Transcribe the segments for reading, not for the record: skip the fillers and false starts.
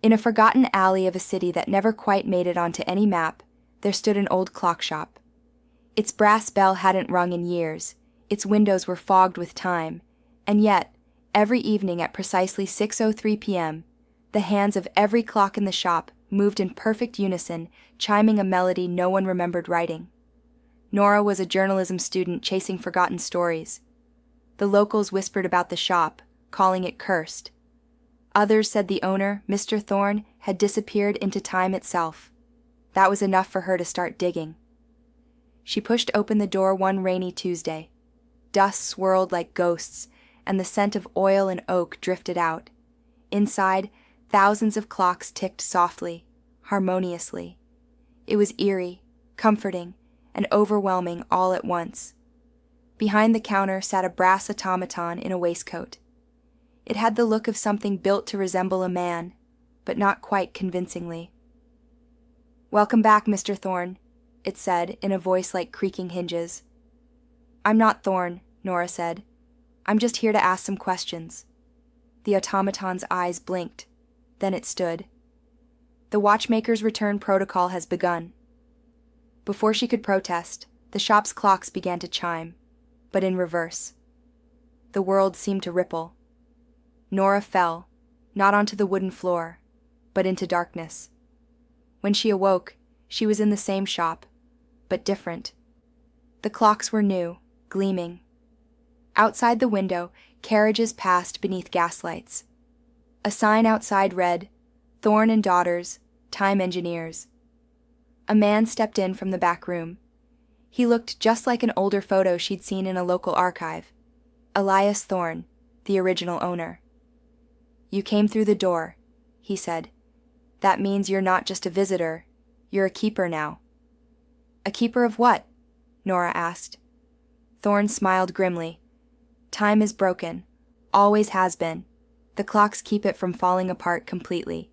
In a forgotten alley of a city that never quite made it onto any map, there stood an old clock shop. Its brass bell hadn't rung in years, its windows were fogged with time, and yet, every evening at precisely 6:03 p.m., the hands of every clock in the shop moved in perfect unison, chiming a melody no one remembered writing. Nora was a journalism student chasing forgotten stories. The locals whispered about the shop, calling it cursed. Others said the owner, Mr. Thorne, had disappeared into time itself. That was enough for her to start digging. She pushed open the door one rainy Tuesday. Dust swirled like ghosts, and the scent of oil and oak drifted out. Inside, thousands of clocks ticked softly, harmoniously. It was eerie, comforting, and overwhelming all at once. Behind the counter sat a brass automaton in a waistcoat. It had the look of something built to resemble a man, but not quite convincingly. "Welcome back, Mr. Thorne," it said in a voice like creaking hinges. "I'm not Thorne," Nora said. "I'm just here to ask some questions." The automaton's eyes blinked. Then it stood. "The watchmaker's return protocol has begun." Before she could protest, the shop's clocks began to chime, but in reverse. The world seemed to ripple. Nora fell, not onto the wooden floor, but into darkness. When she awoke, she was in the same shop, but different. The clocks were new, gleaming. Outside the window, carriages passed beneath gaslights. A sign outside read, "Thorne and Daughters, Time Engineers." A man stepped in from the back room. He looked just like an older photo she'd seen in a local archive. Elias Thorne, the original owner. "You came through the door," he said. "That means you're not just a visitor, you're a keeper now." "A keeper of what?" Nora asked. Thorne smiled grimly. "Time is broken. Always has been. The clocks keep it from falling apart completely.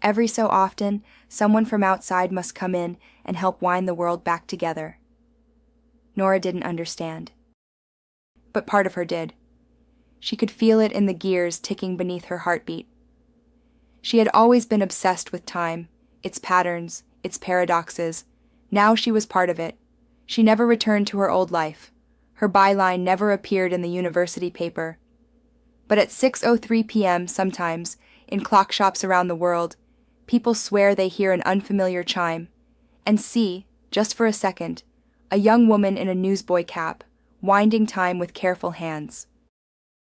Every so often, someone from outside must come in and help wind the world back together." Nora didn't understand. But part of her did. She could feel it in the gears ticking beneath her heartbeat. She had always been obsessed with time, its patterns, its paradoxes. Now she was part of it. She never returned to her old life. Her byline never appeared in the university paper. But at 6:03 p.m. sometimes, in clock shops around the world, people swear they hear an unfamiliar chime, and see, just for a second, a young woman in a newsboy cap, winding time with careful hands.